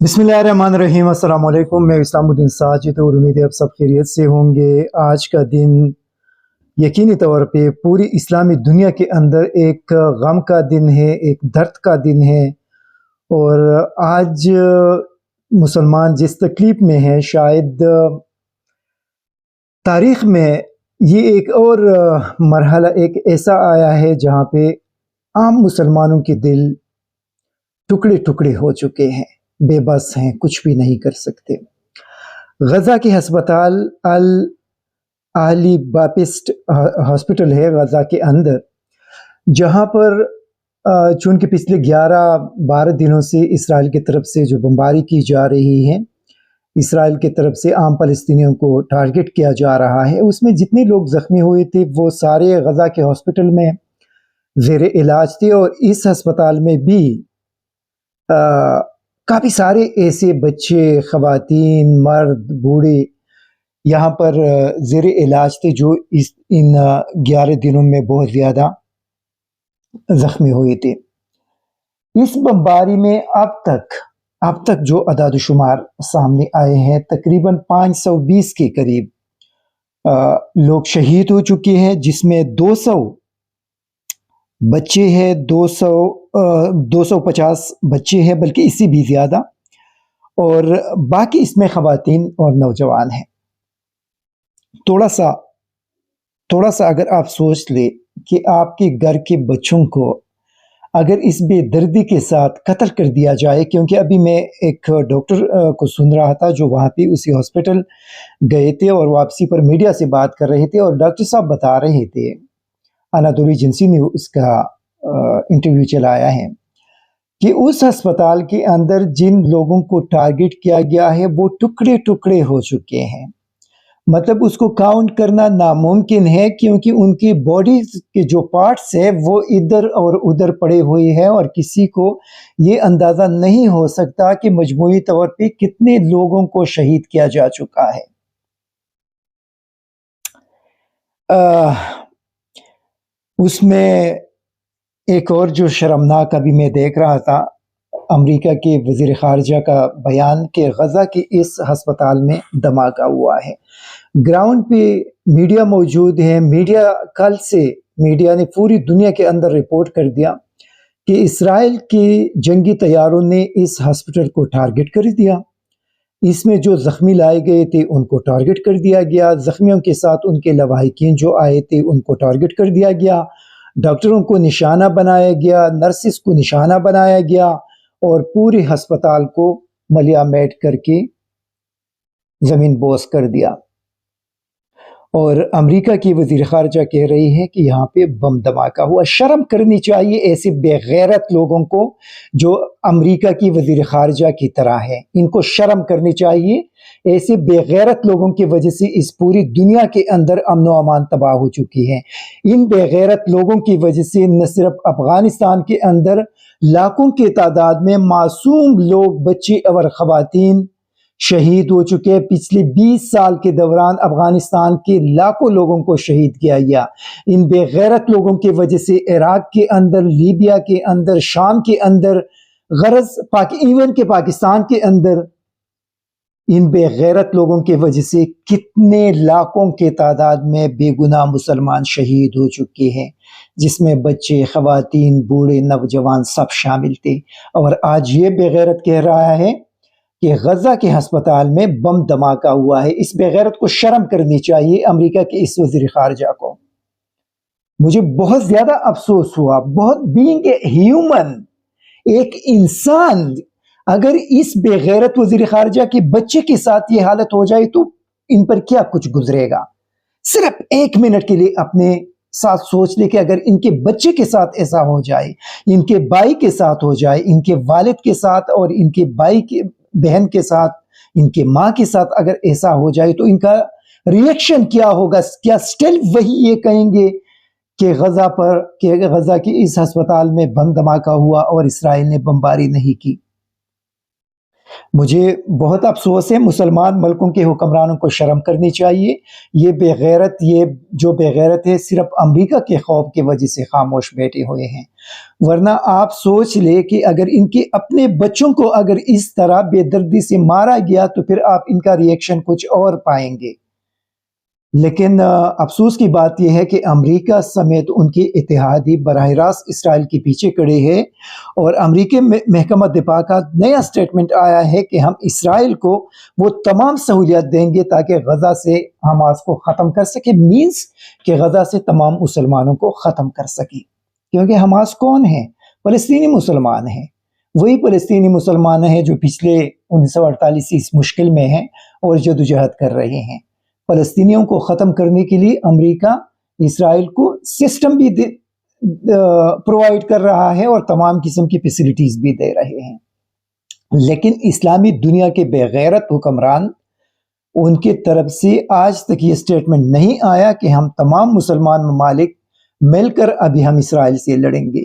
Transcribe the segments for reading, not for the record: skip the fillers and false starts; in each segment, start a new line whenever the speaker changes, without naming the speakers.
बिस्मिल्लाहिर्रहमानिर्रहीम। अस्सलाम वालेकुम। मैं इस्लामुद्दीन साजिद और उम्मीद है आप सब खैरियत से होंगे। आज का दिन यकीनी तौर पे पूरी इस्लामी दुनिया के अंदर एक गम का दिन है, एक दर्द का दिन है। और आज मुसलमान जिस तकलीफ़ में है, शायद तारीख़ में ये एक और मरहला एक ऐसा आया है जहाँ पे आम मुसलमानों के दिल टुकड़े टुकड़े हो चुके हैं, बेबस हैं, कुछ भी नहीं कर सकते। गज़ा के हस्पताल अल आहली बापिस्ट हॉस्पिटल है गज़ा के अंदर, जहाँ पर चूँकि पिछले 11-12 दिनों से इसराइल की तरफ से जो बमबारी की जा रही है, इसराइल की तरफ से आम फ़लस्तीनियों को टारगेट किया जा रहा है, उसमें जितने लोग ज़ख्मी हुए थे वो सारे गज़ा के हॉस्पिटल में ज़ेरे इलाज थे। और इस हस्पताल में भी काफ़ी सारे ऐसे बच्चे, ख़वातीन, मर्द, बूढ़े यहाँ पर ज़ेरे इलाज थे जो इन 11 दिनों में बहुत ज़्यादा ज़ख्मी हुए थे। इस बमबारी में अब तक जो अदाद-ओ-शुमार सामने आए हैं, तकरीबन 520 के करीब लोग शहीद हो चुके हैं, जिसमें 200 बच्चे हैं, 250 बच्चे हैं, बल्कि इससे भी ज़्यादा, और बाकी इसमें ख़वातीन और नौजवान हैं। थोड़ा सा अगर आप सोच ले कि आपके घर के बच्चों को अगर इस बेदर्दी के साथ कत्ल कर दिया जाए, क्योंकि अभी मैं एक डॉक्टर को सुन रहा था जो वहाँ पे उसी हॉस्पिटल गए थे और वापसी पर मीडिया से बात कर रहे थे, और डॉक्टर साहब बता रहे थे, अनादोली एजेंसी ने उसका इंटरव्यू चलाया है, कि उस अस्पताल के अंदर जिन लोगों को टारगेट किया गया है वो टुकड़े टुकड़े हो चुके हैं। मतलब उसको काउंट करना नामुमकिन है, क्योंकि उनकी बॉडी के जो पार्ट्स है वो इधर और उधर पड़े हुए हैं, और किसी को ये अंदाज़ा नहीं हो सकता कि मजमूई तौर पे कितने लोगों को शहीद किया जा चुका है। उसमें एक और जो शर्मनाक अभी मैं देख रहा था, अमेरिका के वज़ीर ख़ारिजा का बयान कि गज़ा के इस हस्पताल में धमाका हुआ है। ग्राउंड पे मीडिया मौजूद है। कल से मीडिया ने पूरी दुनिया के अंदर रिपोर्ट कर दिया कि इसराइल के जंगी तैयारों ने इस हॉस्पिटल को टारगेट कर दिया। इसमें जो ज़ख्मी लाए गए थे उनको टारगेट कर दिया गया, ज़ख्मियों के साथ उनके लवाहिकीन जो आए थे उनको टारगेट कर दिया गया, डॉक्टरों को निशाना बनाया गया, नर्सिस को निशाना बनाया गया, और पूरे हस्पताल को मलिया मेट करके ज़मीन बोस कर दिया। और अमेरिका की वज़ीर ख़ारिजा कह रही है कि यहाँ पे बम धमाका हुआ। शर्म करनी चाहिए ऐसे बेगैरत लोगों को जो अमेरिका की वज़ीर ख़ारिजा की तरह है। इनको शर्म करनी चाहिए। ऐसे बेगैरत लोगों की वजह से इस पूरी दुनिया के अंदर अमन व अमान तबाह हो चुकी है। इन बेगैरत लोगों की वजह से न सिर्फ अफ़गानिस्तान के अंदर लाखों की तादाद में मासूम लोग, बच्चे और ख़वातीन शहीद हो चुके हैं। पिछले 20 साल के दौरान अफगानिस्तान के लाखों लोगों को शहीद किया गया। इन बेगैरत लोगों की वजह से इराक के अंदर, लीबिया के अंदर, शाम के अंदर, इवन के पाकिस्तान के अंदर, इन बेगैरत लोगों की वजह से कितने लाखों के तादाद में बेगुनाह मुसलमान शहीद हो चुके हैं, जिसमें बच्चे, ख़वातीन, बूढ़े, नौजवान सब शामिल थे। और आज ये बेगैरत कह रहा है कि गज़ा के हस्पताल में बम धमाका हुआ है। इस बेगैरत को शर्म करनी चाहिए अमेरिका के इस वज़ीर ख़ारिजा को। मुझे बहुत ज़्यादा अफसोस हुआ, बहुत, बीइंग ए ह्यूमन, एक इंसान, अगर इस बेगैरत वज़ीर ख़ारिजा के बच्चे के साथ ये हालत हो जाए तो इन पर क्या कुछ गुजरेगा। सिर्फ 1 मिनट के लिए अपने साथ सोच ले कि अगर इनके बच्चे के साथ ऐसा हो जाए, इनके भाई के साथ हो जाए, इनके वालिद के साथ और इनके भाई के बहन के साथ, इनके माँ के साथ अगर ऐसा हो जाए तो इनका रिएक्शन क्या होगा। क्या स्टिल वही ये कहेंगे कि गज़ा के इस अस्पताल में बम धमाका हुआ और इसराइल ने बमबारी नहीं की। مجھے بہت افسوس ہے، مسلمان ملکوں کے حکمرانوں کو شرم کرنی چاہیے. یہ جو بے غیرت ہے صرف امریکہ کے خوف کی وجہ سے خاموش بیٹھے ہوئے ہیں. ورنہ آپ سوچ لے کہ اگر ان کے اپنے بچوں کو اگر اس طرح بے دردی سے مارا گیا تو پھر آپ ان کا ریئیکشن کچھ اور پائیں گے. لیکن افسوس کی بات یہ ہے کہ امریکہ سمیت ان کے اتحادی براہ راست اسرائیل کے پیچھے کھڑے ہیں، اور امریکی محکمہ دفاع کا نیا سٹیٹمنٹ آیا ہے کہ ہم اسرائیل کو وہ تمام سہولیات دیں گے تاکہ غزہ سے حماس کو ختم کر سکے، مینس کہ غزہ سے تمام مسلمانوں کو ختم کر سکے. کیونکہ حماس کون ہے؟ فلسطینی مسلمان ہیں. وہی فلسطینی مسلمان ہیں جو پچھلے 1948 سے اس مشکل میں ہیں اور جدوجہد کر رہے ہیں. فلسطینیوں کو ختم کرنے کے لیے امریکہ اسرائیل کو سسٹم بھی پرووائڈ کر رہا ہے اور تمام قسم کی فیسلٹیز بھی دے رہے ہیں. لیکن اسلامی دنیا کے بے غیرت حکمران، ان کی طرف سے آج تک یہ سٹیٹمنٹ نہیں آیا کہ ہم تمام مسلمان ممالک مل کر ابھی ہم اسرائیل سے لڑیں گے.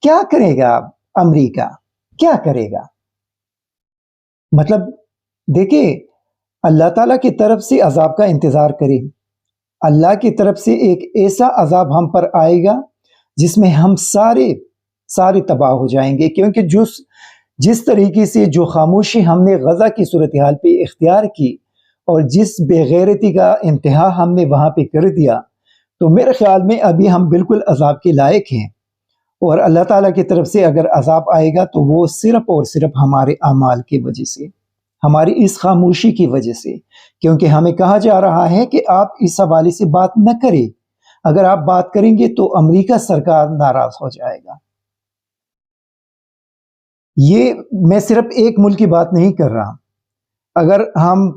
کیا کرے گا امریکہ؟ کیا کرے گا؟ مطلب دیکھیں، اللہ تعالیٰ کی طرف سے عذاب کا انتظار کریں. اللہ کی طرف سے ایک ایسا عذاب ہم پر آئے گا جس میں ہم سارے تباہ ہو جائیں گے. کیونکہ جس طریقے سے جو خاموشی ہم نے غزہ کی صورتحال پہ اختیار کی اور جس بے غیرتی کا انتہا ہم نے وہاں پہ کر دیا، تو میرے خیال میں ابھی ہم بالکل عذاب کے لائق ہیں. اور اللہ تعالیٰ کی طرف سے اگر عذاب آئے گا تو وہ صرف اور صرف ہمارے اعمال کی وجہ سے، ہماری اس خاموشی کی وجہ سے. کیونکہ ہمیں کہا جا رہا ہے کہ آپ اس حوالے سے بات نہ کریں. اگر آپ بات کریں گے تو امریکہ سرکار ناراض ہو جائے گا. یہ میں صرف ایک ملک کی بات نہیں کر رہا. اگر ہم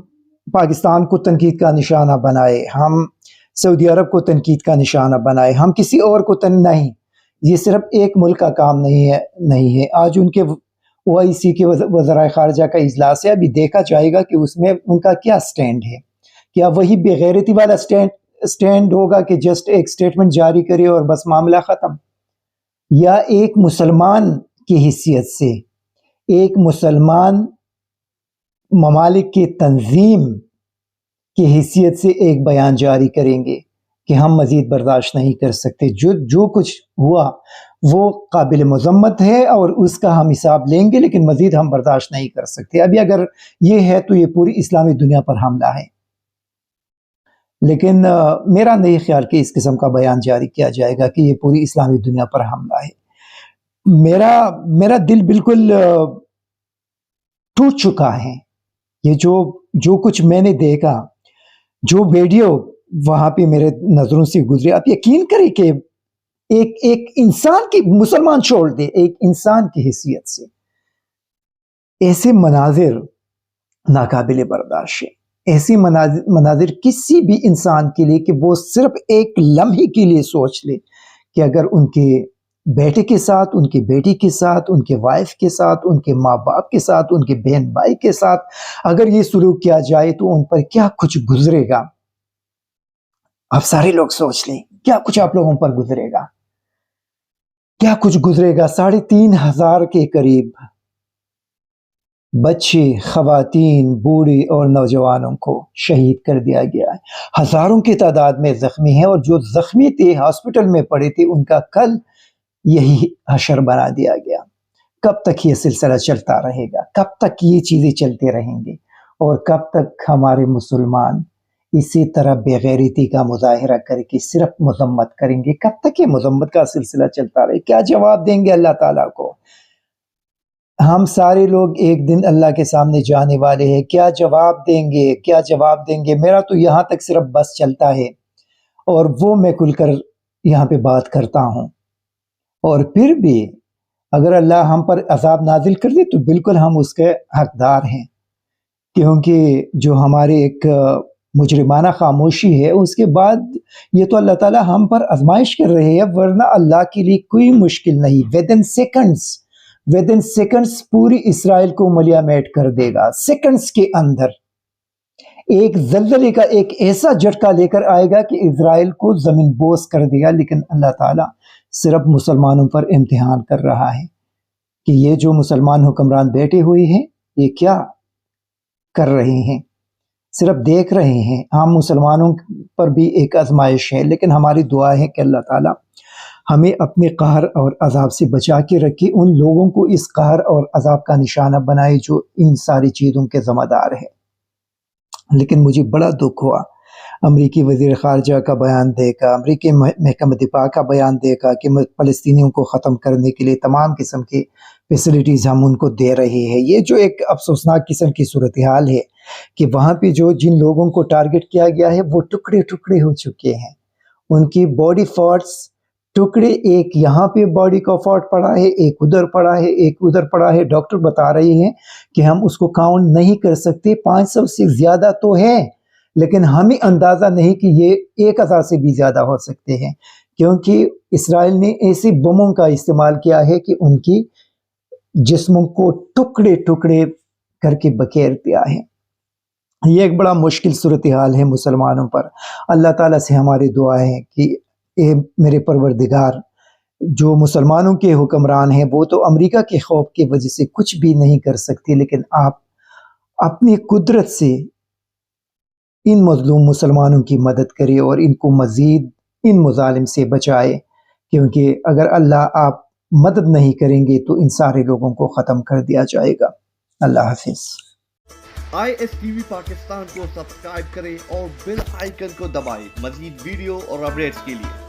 پاکستان کو تنقید کا نشانہ بنائے، ہم سعودی عرب کو تنقید کا نشانہ بنائے، ہم کسی اور کو نہیں، یہ صرف ایک ملک کا کام نہیں ہے. آج ان کے OIC کے وزرائے خارجہ کا اجلاس ہے، ابھی دیکھا جائے گا کہ اس میں ان کا کیا سٹینڈ ہے. کیا وہی بے غیرتی والا سٹینڈ ہوگا کہ جسٹ ایک سٹیٹمنٹ جاری کرے اور بس معاملہ ختم، یا ایک مسلمان کی حیثیت سے، ایک مسلمان ممالک کی تنظیم کی حیثیت سے ایک بیان جاری کریں گے کہ ہم مزید برداشت نہیں کر سکتے، جو کچھ ہوا وہ قابل مذمت ہے اور اس کا ہم حساب لیں گے، لیکن مزید ہم برداشت نہیں کر سکتے. ابھی اگر یہ ہے تو یہ پوری اسلامی دنیا پر حملہ ہے. لیکن میرا نہیں خیال کہ اس قسم کا بیان جاری کیا جائے گا کہ یہ پوری اسلامی دنیا پر حملہ ہے. میرا دل بالکل ٹوٹ چکا ہے. یہ جو کچھ میں نے دیکھا، جو ویڈیو وہاں پہ میرے نظروں سے گزرے، آپ یقین کریں کہ ایک انسان کی، مسلمان چھوڑ دے، ایک انسان کی حیثیت سے ایسے مناظر ناقابل برداشت ہے. ایسی مناظر کسی بھی انسان کے لیے کہ وہ صرف ایک لمحے کے لیے سوچ لے کہ اگر ان کے بیٹے کے ساتھ، ان کی بیٹی کے ساتھ، ان کے وائف کے ساتھ، ان کے ماں باپ کے ساتھ، ان کے بہن بھائی کے ساتھ اگر یہ سلوک کیا جائے تو ان پر کیا کچھ گزرے گا. آپ سارے لوگ سوچ لیں کیا کچھ آپ لوگوں پر گزرے گا، کیا کچھ گزرے گا. 3,500 کے قریب بچے، خواتین، بوڑھے اور نوجوانوں کو شہید کر دیا گیا ہے. ہزاروں کی تعداد میں زخمی ہیں، اور جو زخمی تھے، ہاسپٹل میں پڑے تھے، ان کا کل یہی حشر بنا دیا گیا. کب تک یہ سلسلہ چلتا رہے گا؟ کب تک یہ چیزیں چلتے رہیں گے؟ اور کب تک ہمارے مسلمان اسی طرح بے غیرتی کا مظاہرہ کر کے صرف مذمت کریں گے؟ کب تک یہ مذمت کا سلسلہ چلتا رہے؟ کیا جواب دیں گے اللہ تعالیٰ کو؟ ہم سارے لوگ ایک دن اللہ کے سامنے جانے والے ہیں. کیا جواب دیں گے؟ کیا جواب دیں گے؟ میرا تو یہاں تک صرف بس چلتا ہے، اور وہ میں کھل کر یہاں پہ بات کرتا ہوں. اور پھر بھی اگر اللہ ہم پر عذاب نازل کر دے تو بالکل ہم اس کے حقدار ہیں، کیونکہ جو ہمارے ایک مجرمانہ خاموشی ہے، اس کے بعد یہ تو اللہ تعالیٰ ہم پر آزمائش کر رہے ہیں. ورنہ اللہ کے لیے کوئی مشکل نہیں. ود ان سیکنڈز پوری اسرائیل کو ملیا میٹ کر دے گا. سیکنڈز کے اندر ایک زلزلے کا ایک ایسا جھٹکا لے کر آئے گا کہ اسرائیل کو زمین بوس کر دے گا. لیکن اللہ تعالیٰ صرف مسلمانوں پر امتحان کر رہا ہے کہ یہ جو مسلمان حکمران بیٹھے ہوئے ہیں، یہ کیا कर रहे हैं, सिर्फ देख रहे हैं। हम मुसलमानों पर भी एक आजमाइश है, लेकिन हमारी दुआ है कि अल्लाह ताला हमें अपने कहर और अजाब से बचा के रखे, उन लोगों को इस कहर और अजाब का निशाना बनाए जो इन सारी चीज़ों के ज़िम्मेदार है। लेकिन मुझे बड़ा दुख हुआ अमरीकी वज़ीर ख़ारजा का बयान देखा, अमरीकी महकमा दिफा का बयान देखा कि फ़लस्तीनियों को ख़त्म करने के लिए तमाम किस्म की फैसिलिटीज़ हम उनको दे रहे हैं। ये जो एक अफसोसनाक किस्म की सूरत हाल है कि वहाँ पे जो जिन लोगों को टारगेट किया गया है वो टुकड़े टुकड़े हो चुके हैं, उनकी बॉडी पार्ट्स टुकड़े, एक यहाँ पे बॉडी का पार्ट पड़ा है, एक उधर पड़ा है, एक उधर पड़ा है। डॉक्टर बता रहे हैं कि हम उसको काउंट नहीं कर सकते, 500 से ज़्यादा तो है, लेकिन हमें अंदाज़ा नहीं कि ये 1000 से भी ज़्यादा हो सकते हैं, क्योंकि इसराइल ने ऐसे बमों का इस्तेमाल किया है कि उनकी जिस्मों को टुकड़े टुकड़े करके बखेर दिया है। ये एक बड़ा मुश्किल सूरत हाल है मुसलमानों पर। अल्लाह ताला से हमारी दुआ है कि ए मेरे परवरदिगार, जो मुसलमानों के हुक्मरान हैं वो तो अमेरिका के खौफ की वजह से कुछ भी नहीं कर सकते, लेकिन आप अपनी कुदरत से इन मज़लूम मुसलमानों की मदद करें और इनको मज़ीद इन मुज़ालिम से बचाए, क्योंकि अगर अल्लाह आप मदद नहीं करेंगे तो इन सारे लोगों को ख़त्म कर दिया जाएगा। अल्लाह हाफिज़।
ISTV पाकिस्तान को सब्सक्राइब करें और बेल आइकन को दबाएं मज़ीद वीडियो और अपडेट्स के लिए।